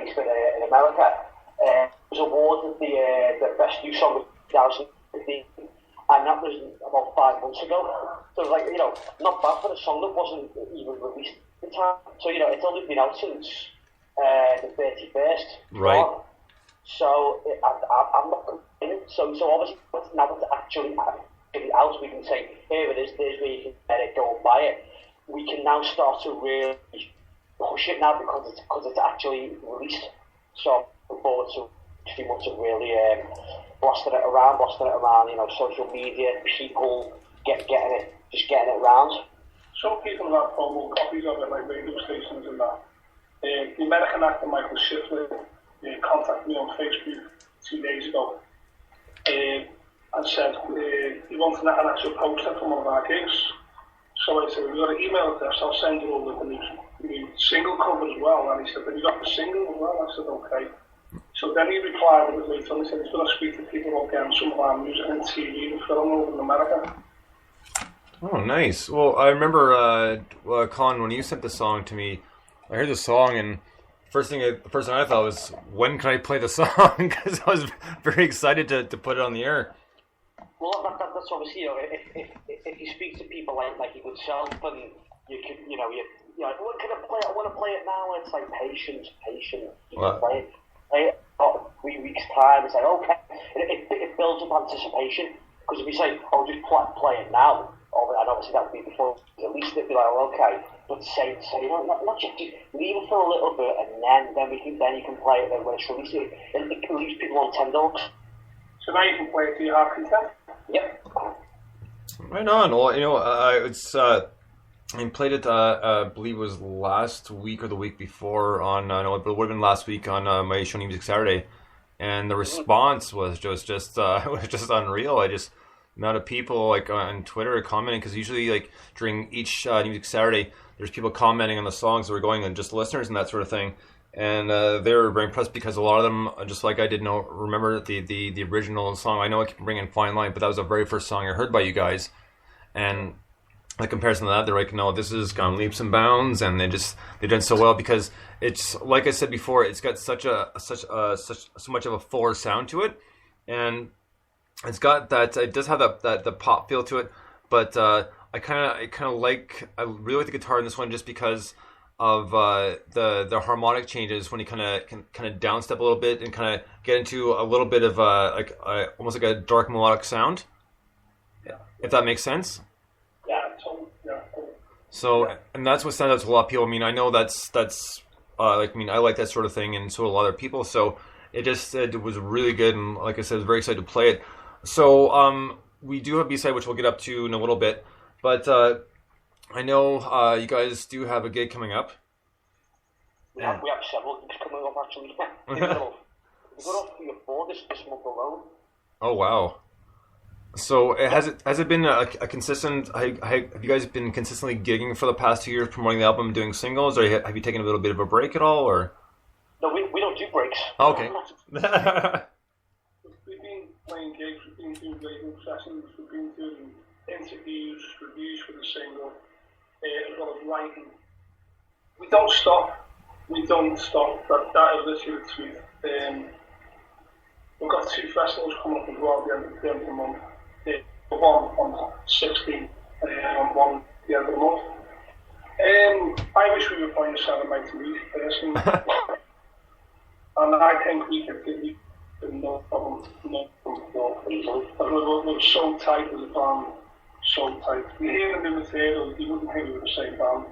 based in America. Was awarded the best new song of 2015, and that was about 5 months ago. So it was like, not bad for a song that wasn't even released at the time. So it's only been out since the 31st. Right. So I'm not complaining. So obviously now it's actually out, we can say, here it is, there's where you can let it go and buy it. We can now start to really push it now because it's actually released. So I'm looking forward to 2 months of really blasting it around, social media, people getting it around. Some people have promo copies of it, like radio stations and that. The American actor Michael Shifley contacted me on Facebook 2 days ago and said he wanted an actual poster for one of our gigs. So I said, we've got an email address, I'll send you over the new single cover as well. And he said, have you got the single as well? I said, okay. So then he replied a bit later and he said he's going to speak to people about getting some of our music and TV and film over in America. Oh, nice. Well, I remember, Colin, when you sent the song to me, I heard the song and the first thing I thought was, when can I play the song? Because I was very excited to put it on the air. Well, that's obviously, if you speak to people like yourself, and you can, well, can I play it? I want to play it now. And it's like patience. You can play it about 3 weeks time. It's like, okay, it builds up anticipation. Because if you say, oh, just play it now, and obviously that would be before, at least it'd be like, well, okay, but say not just leave it for a little bit, and then you can play it when it's released. It leaves people on $10. So now you can play it to your heart content. Yep. Right on. Well, I played it. I believe it was last week or the week before on. No, it would have been last week on my Show Music Saturday, and the response was just unreal. The amount of people like on Twitter commenting, because usually like during each Music Saturday, there's people commenting on the songs that were going and just listeners and that sort of thing. And they were very impressed because a lot of them, just like I didn't remember the original song. I know I keep bringing Fine Line, but that was the very first song I heard by you guys. And in comparison to that, they're like, no, this is gone leaps and bounds, and they've done so well because it's, like I said before, it's got so much of a fuller sound to it, and it's got that, it does have that pop feel to it, but I really like the guitar in this one just because of the harmonic changes when you kind of downstep a little bit and kind of get into a little bit of almost like a dark melodic sound. Yeah. If that makes sense. Yeah, totally. So, and that's what stands out to a lot of people. I mean, I know that's I like that sort of thing, and so do a lot of people. So it was really good, and like I said, I was very excited to play it. So we do have B-side, which we'll get up to in a little bit, but I know you guys do have a gig coming up. We have several gigs coming up, actually. We've got off 3 or 4 this month alone. Oh, wow. So has it been a consistent, have you guys been consistently gigging for the past 2 years, promoting the album, doing singles, or have you taken a little bit of a break at all, or? No, we don't do breaks. Oh, okay. We've been playing gigs, we've been doing radio sessions, we've been doing interviews, reviews for the single, as well as writing. We don't stop. That is literally the truth. We've got 2 festivals coming up as well at the end of the month. One on 16 and one at the end of the month. I wish we were playing Saturday night to East personally. And I think we could give no problem at all. We're so tight as a band, so tight. You hear them in the material, you wouldn't think we were the same band,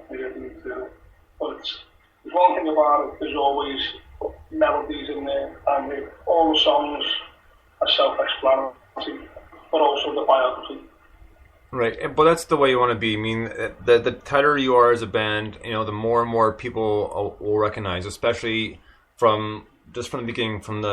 but there's one thing about it, there's always melodies in there, and all the songs are self-explanatory, but also the biography. Right, but that's the way you want to be. I mean, the tighter you are as a band, the more and more people will recognize, especially from the beginning, from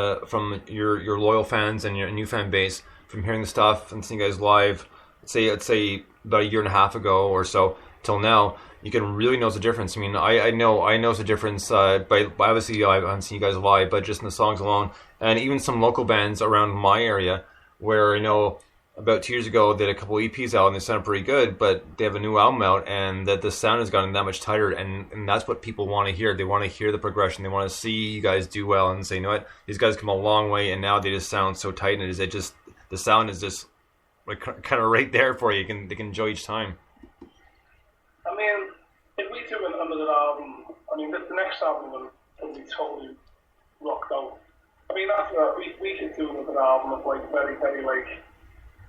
your loyal fans and your new fan base, from hearing the stuff and seeing you guys live. Let's say about a year and a half ago or so till now, you can really notice the difference. I mean, I notice the difference. By obviously I haven't seen you guys live, but just in the songs alone, and even some local bands around my area, where about 2 years ago, they had a couple EPs out and they sounded pretty good, but they have a new album out and that the sound has gotten that much tighter, and that's what people want to hear. They want to hear the progression. They want to see you guys do well and say, you know what, these guys come a long way, and now they just sound so tight, and the sound is just like kind of right there for you. They can enjoy each time. I mean, if we do another album, I mean, the next album will be totally rocked out. I mean, after that, we could do another album of like very, very like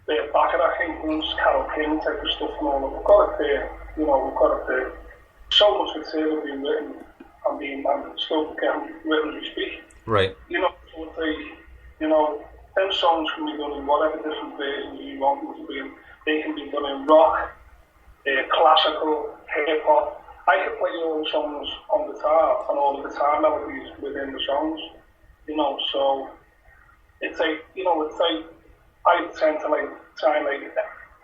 back at that influence, Carole King type of stuff and all that. We've got it there, we've got it there. So much material being written and still getting written as we speak. Right. So them songs can be done in whatever different versions you want them to be in. They can be done in rock, classical, hip hop. I could play all the songs on guitar and all the guitar melodies within the songs. So it's I tend to try and write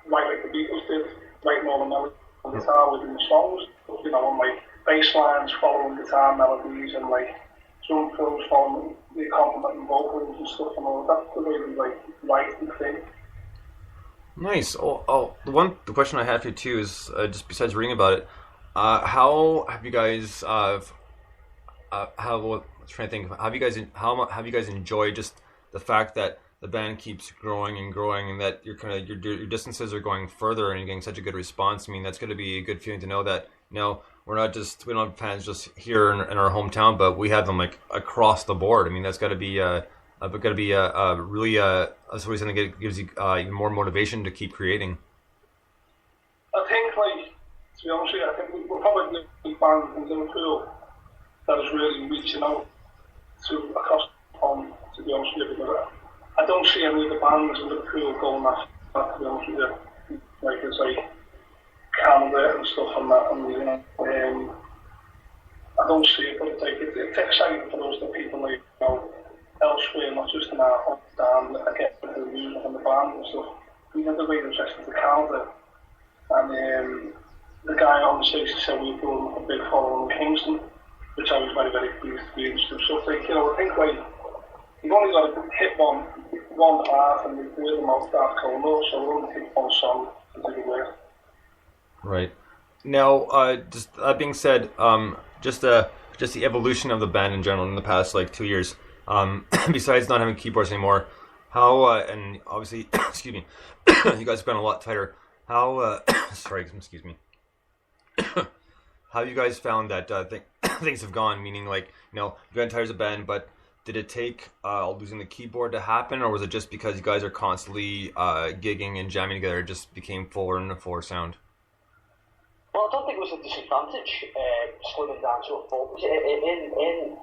like the Beatles did, writing all the melodies on guitar within the songs, and bass lines following guitar melodies and drum fills following the complementing vocals and stuff and all that. That's the way we write and think. Nice. The question I have for you too is just besides reading about it, how have you guys how have you guys enjoyed just the fact that the band keeps growing and growing, and that your distances are going further and you're getting such a good response? I mean, that's going to be a good feeling to know that we don't have fans just here in our hometown, but we have them across the board. I mean, that's got to be really something that gives you even more motivation to keep creating. I think, to be honest with you, I think we're probably the band in Liverpool that is really reaching out to across the pond, to be honest with you, because I don't see any of the bands in Liverpool going that, to be honest with you. It's Canada and stuff and that, and I don't see it, but it's exciting for us that people elsewhere, not just in our hometown, that get the music and the band and stuff. We had a really interesting to Canada, and the guy on the station said we were building a big following in Kingston, which I was very, very pleased to be interested. So I think, you've only got to hit one part and the rhythm of that going on, so we'll only take one song to do the rest. Right. Now, just that being said, just the evolution of the band in general in the past 2 years. Besides not having keyboards anymore, how and obviously, excuse me, you guys have been a lot tighter. How sorry, excuse me. How you guys found that things have gone? Meaning, you got tired as a band, but did it take losing the keyboard to happen, or was it just because you guys are constantly gigging and jamming together, it just became fuller and a fuller sound? Well, I don't think it was a disadvantage slimming down to a 4. In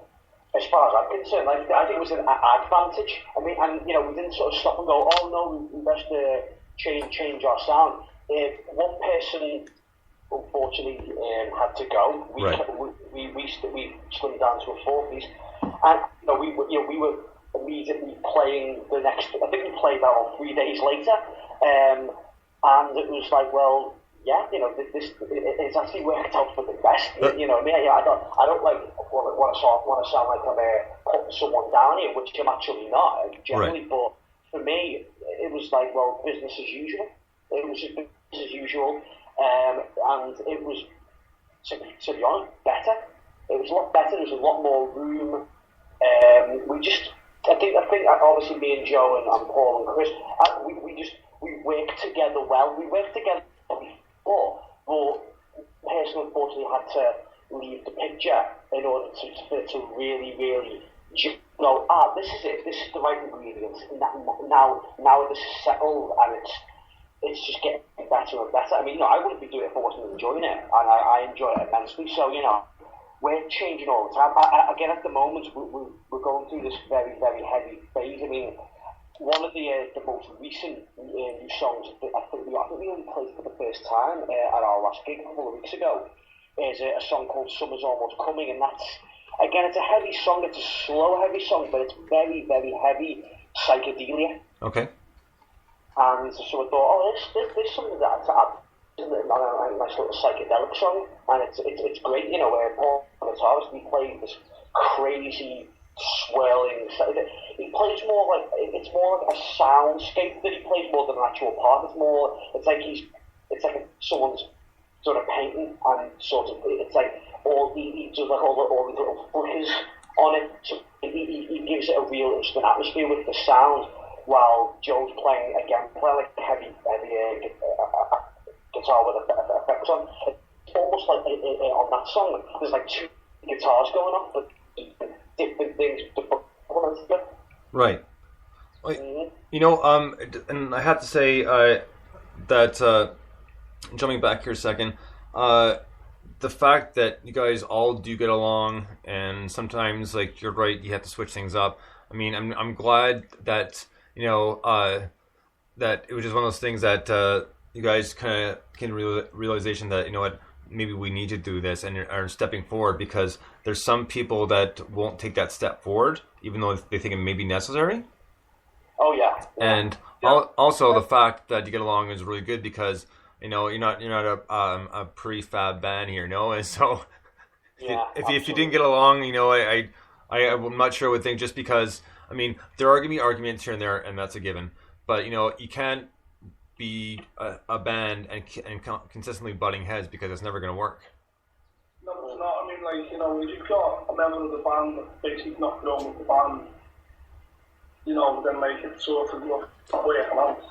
as far as I'm concerned, I think it was an advantage. I mean, and we didn't sort of stop and go, oh no, we best change our sound. One person unfortunately had to go. We slimmed down to a 4-piece, and we were immediately playing the next. I think we played that on 3 days later, and it was well. Yeah, it's actually worked out for the best. I mean, I don't want to sound like I'm putting someone down here, which I'm actually not generally. Right. But for me, it was business as usual. It was just business as usual, and it was, to be honest, better. It was a lot better. There was a lot more room. I think obviously me and Joe and Paul and Chris, we worked together well. We worked together before, but person unfortunately had to leave the picture in order to really, really go, this is it, this is the right ingredients. Now this is settled, and it's just getting better and better. I mean, I wouldn't be doing it if I wasn't enjoying it, and I enjoy it immensely. So, we're changing all the time. Again, at the moment, we're going through this very, very heavy phase. I mean, one of the most recent new songs, I think we only played for the first time at our last gig a couple of weeks ago, is a song called Summer's Almost Coming, and that's, again, it's a heavy song. It's a slow, heavy song, but it's very, very heavy psychedelia. Okay. And so I thought, there's something that a nice little psychedelic song, and it's great. Paul on guitarist, we played this crazy swirling. He plays more like it's more like a soundscape that he plays more than an actual part. It's like someone's sort of painting and sort of it's like he does like all the little flickers on it. So he gives it a real interesting atmosphere with the sound, while Joe's playing like heavy guitar with effects on. It's almost like on that song there's like two guitars going off, but different things to performance. Right. You know, and I have to say that jumping back here a second, the fact that you guys all do get along, and sometimes, like, you're right, you have to switch things up. I mean, I'm glad that that it was just one of those things that you guys kind of came to realization that, you know what, maybe we need to do this and are stepping forward, because there's some people that won't take that step forward, even though they think it may be necessary. Oh yeah. And also the fact that you get along is really good, because you know you're not a prefab band here, no. And so if you didn't get along, you know, I'm not sure I would think, just because, I mean, there are going to be arguments here and there, and that's a given. But you know, you can't be a band and consistently butting heads, because it's never going to work. No, it's not. I mean, like, you know, if you've got a member of the band that basically not going with the band, you know, then like it's sort of not working out.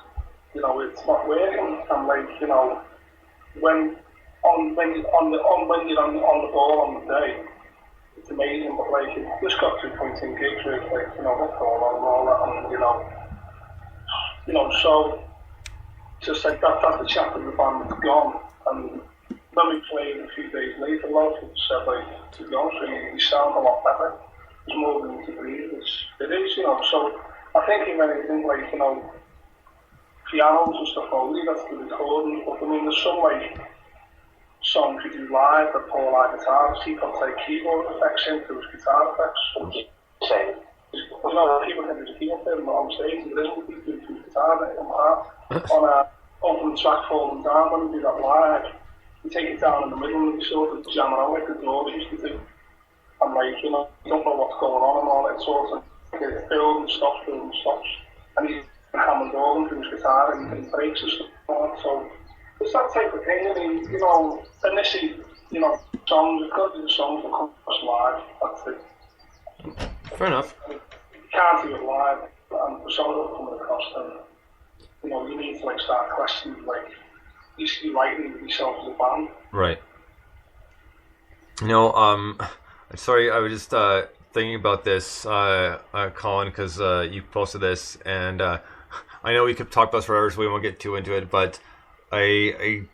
You know, it's not working, and like, you know, when you're on the ball on the day, it's amazing. But like, it just got to a point in gigs where it's like, you know, what's going on and all that, and you know, so just like that's the chap of the band that's gone. And when we played a few days later, a lot of people said, like, to be honest with you, you sound a lot better. There's more than to breathe. It is, you know. So I think if anything, like, you know, pianos and stuff only, that's the recording. But I mean, there's some like songs we do live that Paul like guitars, he can take keyboard effects into his guitar effects. Same. You know, people can just hear them on stage, and listen to his guitar on a open track falling down. When we do that live, we take it down in the middle and we sort of jam around like the Doors used to do. And like, you know, you don't know what's going on and all that sort of thing. Build and stops. And he's hammering organ through his guitar and he breaks and stuff like that. So it's that type of thing. I mean, you know, initially, you know, songs, we've got to do the songs that come across live. That's it. Fair enough. You can't do it live, and the songs that come across, then, you know, you need to like start questioning, like, you should be writing with yourself as a band. Right. You know, sorry, I was just thinking about this, Colin, because you posted this, and I know we could talk about this forever, so we won't get too into it. But I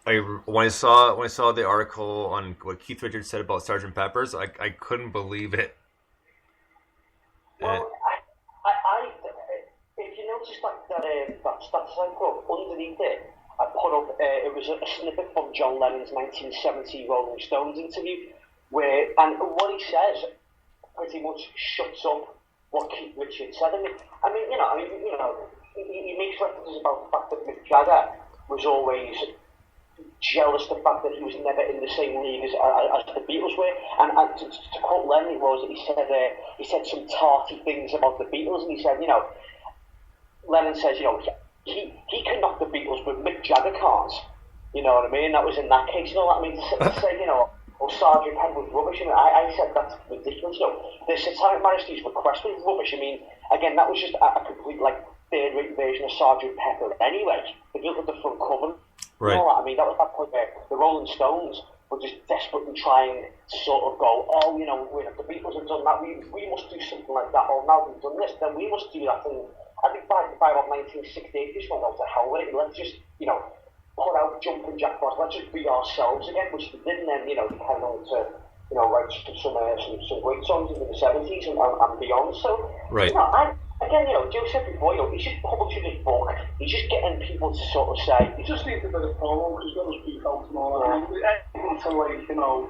when I saw the article on what Keith Richards said about Sgt. Pepper's, I couldn't believe it. Well, I if you notice that cycle underneath it, I put up it was a snippet from John Lennon's 1970 Rolling Stones interview, and what he says pretty much shuts up what Keith Richards said. I mean, he makes references about the fact that Mick Jagger was always jealous of the fact that he was never in the same league as the Beatles were, and to quote Lennon, he said some tarty things about the Beatles, and he said, you know, Lennon says, you know, he can knock the Beatles, but Mick Jagger can't. You know what I mean? That was in that case. You know what I mean? To say, you know, Sgt. Pepper was rubbish. I mean, I said that's ridiculous. You know, the Satanic Majesty's request was rubbish. I mean, again, that was just a complete like third-rate version of Sgt. Pepper. Anyway, if you look at the front cover, right. You know what I mean? That was that point where the Rolling Stones were just desperately trying to sort of go, oh, you know, the Beatles have done that. We must do something like that. Or now we've done this, then we must do that. And I think by about 1968, this one went to hell with it. Let's just, you know, put out Jumping Jack Frost. Let's just be ourselves again, which they did. And then, you know, they kind of to, you know, write some great songs into the 70s and beyond. So, right. You know, again, you know, Joe said before, you know, he's just publishing his book. He's just getting people to sort of say. He just needs a bit of promo because he's got to speak out and all that. Anything to, like, you know,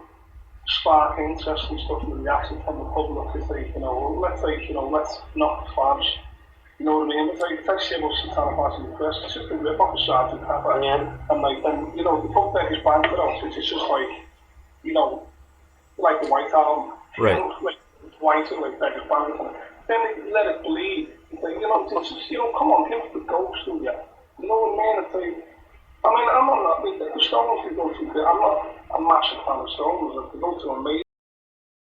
spark interest and stuff and reaction from the public to say, you know, let's knock the fans. You know what I mean? It's like, say about Satanic Majesty's Request, it's just a rip-off of Sgt. Pepper. Yeah. And like, then, you know, the Punk Beggars Banquet out, it's just like, you know, like the White Album. Right. Like, whiting like beggars banquet. Then they let it bleed. They, come on, give it the ghost of you. You know what I mean? I'm not, the Stones can go too big. I'm not a massive fan of Stones. They go to amazing.